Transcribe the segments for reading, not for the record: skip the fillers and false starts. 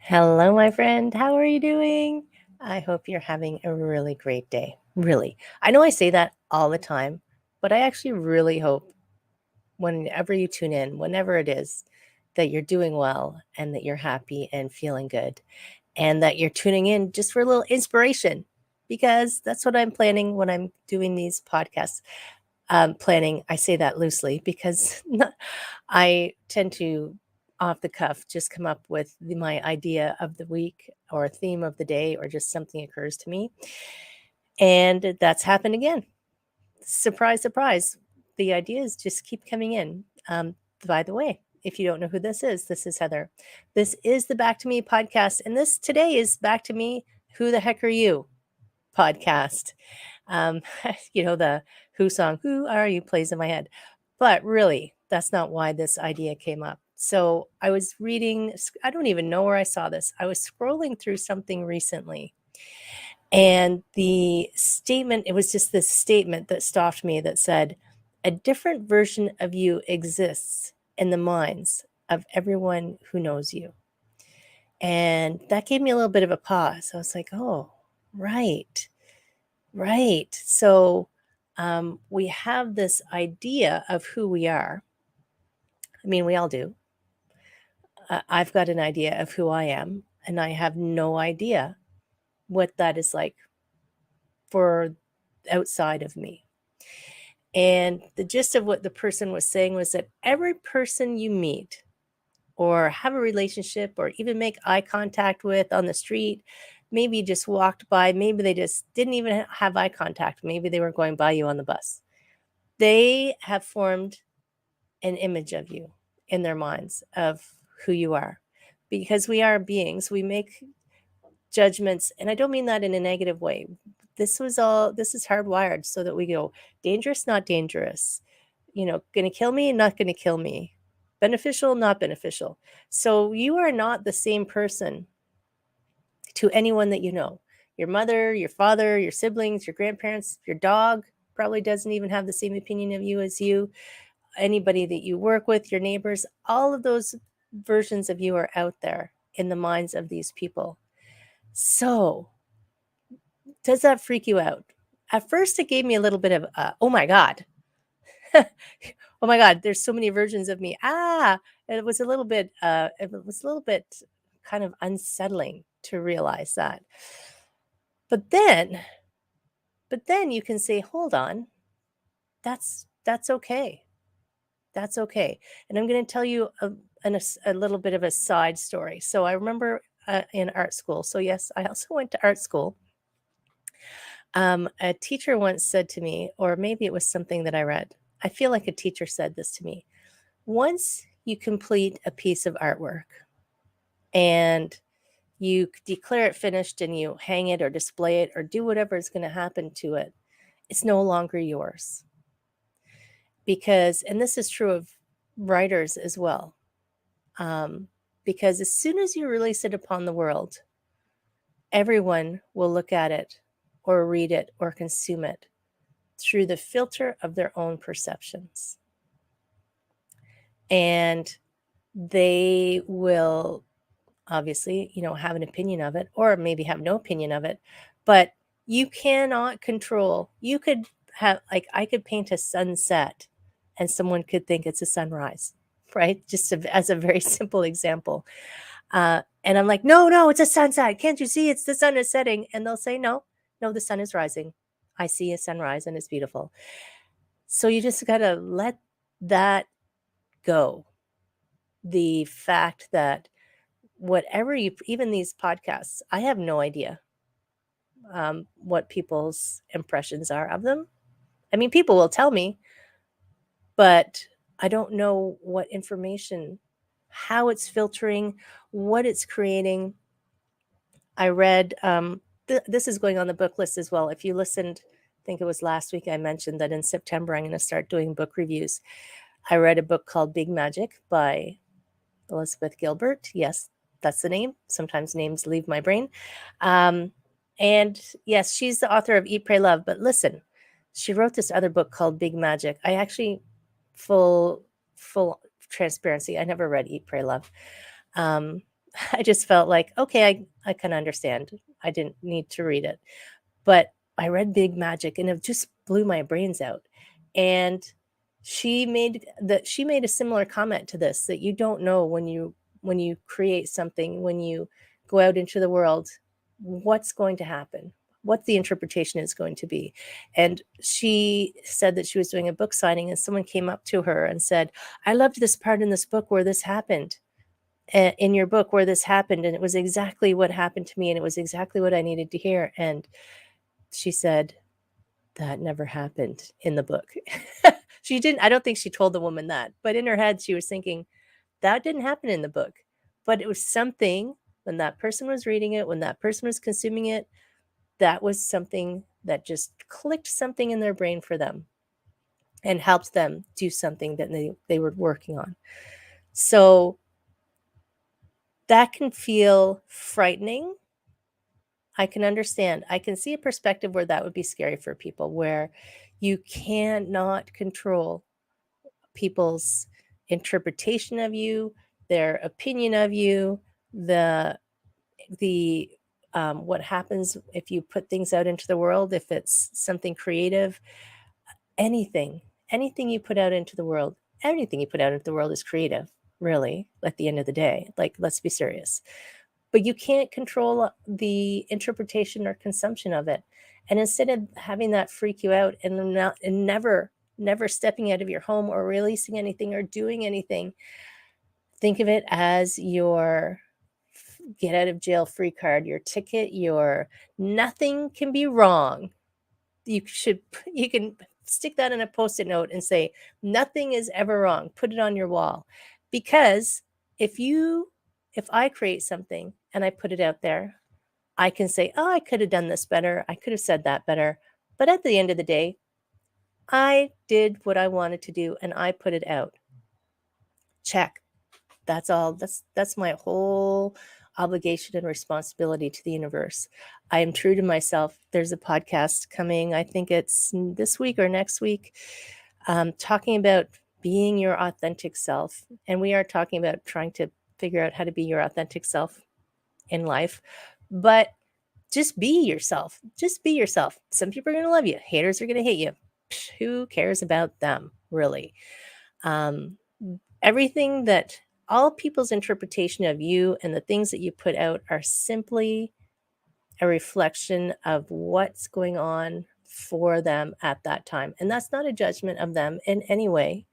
Hello, my friend. How are you doing? I hope you're having a really great day. Really. I know I say that all the time, but I actually really hope whenever you tune in, whenever it is, that you're doing well and that you're happy and feeling good and that you're tuning in just for a little inspiration because that's what I'm planning when I'm doing these podcasts. Planning, I say that loosely because I tend to, off the cuff, just come up with my idea of the week or a theme of the day or just something occurs to me. And that's happened again. Surprise, surprise. The ideas just keep coming in. By the way, if you don't know who this is Heather. This is the Back to Me podcast. And this today is Back to Me. Who the heck are you? Podcast. Um, the Who song, Who Are You plays in my head. But really, that's not why this idea came up. So I was reading, I don't even know where I saw this. I was scrolling through something recently. And the statement, it was just this statement that stopped me that said, a different version of you exists in the minds of everyone who knows you. And that gave me a little bit of a pause. I was like, oh, right. Right. So we have this idea of who we are. I mean, we all do. I've got an idea of who I am, and I have no idea what that is like for outside of me. And the gist of what the person was saying was that every person you meet or have a relationship or even make eye contact with on the street, maybe just walked by, maybe they just didn't even have eye contact, maybe they were going by you on the bus. They have formed an image of you in their minds of who you are. Because we are beings, we make judgments, and I don't mean that in a negative way. This is hardwired so that we go dangerous, not dangerous, gonna kill me, not gonna kill me, beneficial, not beneficial. So you are not the same person to anyone that you know. Your mother, your father, your siblings, your grandparents, your dog probably doesn't even have the same opinion of you as you. Anybody that you work with, your neighbors, all of those versions of you are out there in the minds of these people. So, does that freak you out? At first, it gave me a little bit of, oh my God. Oh my God, there's so many versions of me. It was a little bit, kind of unsettling to realize that. But then you can say, hold on, that's okay. That's okay. And I'm going to tell you a little bit of a side story. So I remember in art school. So yes, I also went to art school. A teacher once said to me, or maybe it was something that I read. I feel like a teacher said this to me. Once you complete a piece of artwork and you declare it finished and you hang it or display it or do whatever is going to happen to it, it's no longer yours. Because, and this is true of writers as well, because as soon as you release it upon the world, everyone will look at it or read it or consume it through the filter of their own perceptions. And they will obviously, have an opinion of it or maybe have no opinion of it, but you cannot control. You could have, like, I could paint a sunset and someone could think it's a sunrise, right? Just as a very simple example. And I'm like, no, it's a sunset. Can't you see the sun is setting? And they'll say, no, the sun is rising. I see a sunrise and it's beautiful. So you just got to let that go. The fact that whatever even these podcasts, I have no idea what people's impressions are of them. I mean, people will tell me, but I don't know what information, how it's filtering, what it's creating. I read, this is going on the book list as well. If you listened, I think it was last week, I mentioned that in September, I'm going to start doing book reviews. I read a book called Big Magic by Elizabeth Gilbert. Yes, that's the name. Sometimes names leave my brain. And yes, she's the author of Eat, Pray, Love. But listen, she wrote this other book called Big Magic. I actually, full transparency, I never read Eat, Pray, Love. I just felt like, okay, I can understand. I didn't need to read it. But I read Big Magic and it just blew my brains out. And she made a similar comment to this, that you don't know when you create something, when you go out into the world, what's going to happen, what the interpretation is going to be. And she said that she was doing a book signing and someone came up to her and said, I loved this part in this book where this happened, in your book where this happened, and it was exactly what happened to me and it was exactly what I needed to hear. And she said, that never happened in the book. She didn't, I don't think she told the woman that, but in her head, she was thinking, that didn't happen in the book. But it was something, when that person was reading it, when that person was consuming it, that was something that just clicked something in their brain for them and helped them do something that they were working on. So that can feel frightening. I can understand. I can see a perspective where that would be scary for people, where you cannot control people's interpretation of you, their opinion of you, the what happens if you put things out into the world, if it's something creative, anything, anything you put out into the world, anything you put out into the world is creative, really, at the end of the day. Like, let's be serious. But you can't control the interpretation or consumption of it. And instead of having that freak you out and never stepping out of your home or releasing anything or doing anything, think of it as your get out of jail free card, your ticket, your nothing can be wrong. You can stick that in a post-it note and say, nothing is ever wrong. Put it on your wall. Because if I create something and I put it out there, I can say, oh, I could have done this better. I could have said that better. But at the end of the day, I did what I wanted to do and I put it out. Check. That's all. That's my whole obligation and responsibility to the universe. I am true to myself. There's a podcast coming, I think it's this week or next week, talking about being your authentic self. And we are talking about trying to figure out how to be your authentic self in life. But just be yourself. Just be yourself. Some people are going to love you. Haters are going to hate you. Psh, who cares about them, really? Everything that all people's interpretation of you and the things that you put out are simply a reflection of what's going on for them at that time. And that's not a judgment of them in any way.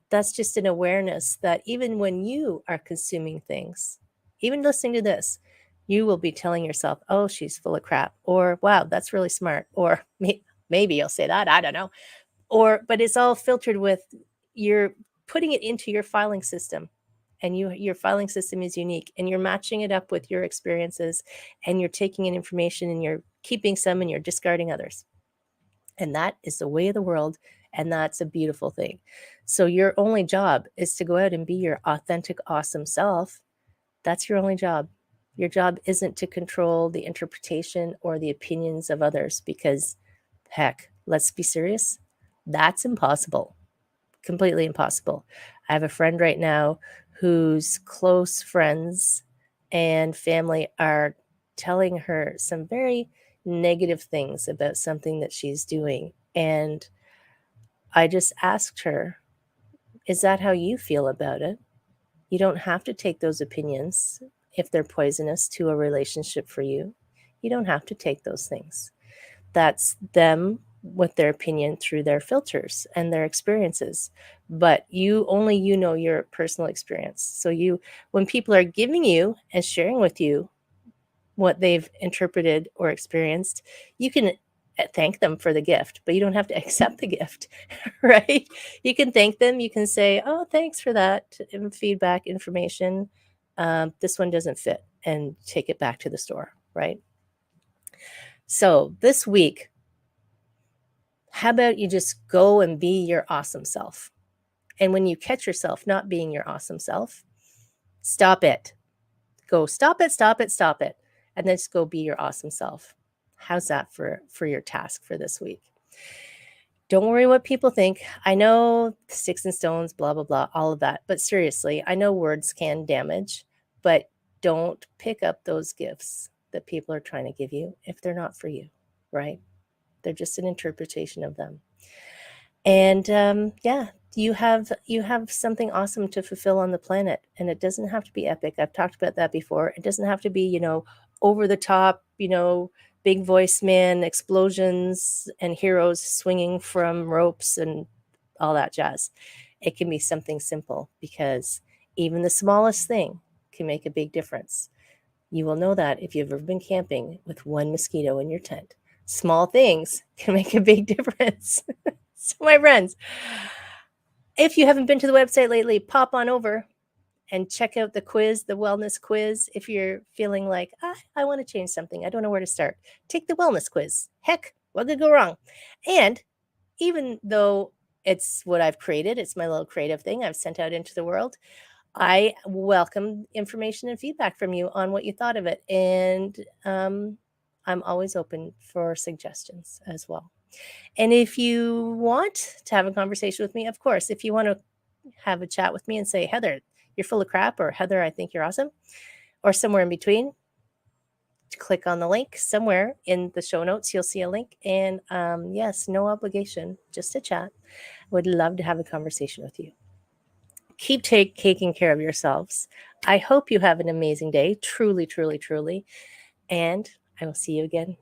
That's just an awareness that even when you are consuming things, even listening to this, you will be telling yourself, oh, she's full of crap, or wow, that's really smart, or maybe you'll say that, I don't know. But it's all filtered with, you're putting it into your filing system, and your filing system is unique, and you're matching it up with your experiences, and you're taking in information and you're keeping some and you're discarding others. And that is the way of the world. And that's a beautiful thing. So your only job is to go out and be your authentic, awesome self. That's your only job. Your job isn't to control the interpretation or the opinions of others, because heck, let's be serious. That's impossible. Completely impossible. I have a friend right now whose close friends and family are telling her some very negative things about something that she's doing. And I just asked her, is that how you feel about it? You don't have to take those opinions if they're poisonous to a relationship for you. You don't have to take those things. That's them with their opinion through their filters and their experiences. But only you know your personal experience. So when people are giving you and sharing with you what they've interpreted or experienced, you can thank them for the gift, but you don't have to accept the gift, right? You can thank them. You can say, oh, thanks for that feedback information. This one doesn't fit, and take it back to the store, right? So this week, how about you just go and be your awesome self? And when you catch yourself not being your awesome self, stop it. Go stop it, stop it, stop it. And then just go be your awesome self. How's that for your task for this week? Don't worry what people think. I know sticks and stones, blah, blah, blah, all of that. But seriously, I know words can damage, but don't pick up those gifts that people are trying to give you if they're not for you, right? They're just an interpretation of them. And yeah, you have something awesome to fulfill on the planet, and it doesn't have to be epic. I've talked about that before. It doesn't have to be, over the top, big voice man explosions and heroes swinging from ropes and all that jazz. It can be something simple, because even the smallest thing can make a big difference. You will know that if you've ever been camping with one mosquito in your tent. Small things can make a big difference. So, my friends, if you haven't been to the website lately, pop on over and check out the quiz, the wellness quiz. If you're feeling like, I want to change something, I don't know where to start, take the wellness quiz. Heck, what could go wrong? And even though it's what I've created, it's my little creative thing I've sent out into the world, I welcome information and feedback from you on what you thought of it. And I'm always open for suggestions as well. And if you want to have a conversation with me, of course, if you want to have a chat with me and say, Heather, you're full of crap, or Heather, I think you're awesome, or somewhere in between, click on the link somewhere in the show notes. You'll see a link. And yes, no obligation, just a chat. Would love to have a conversation with you. Keep taking care of yourselves. I hope you have an amazing day. Truly, truly, truly. And I will see you again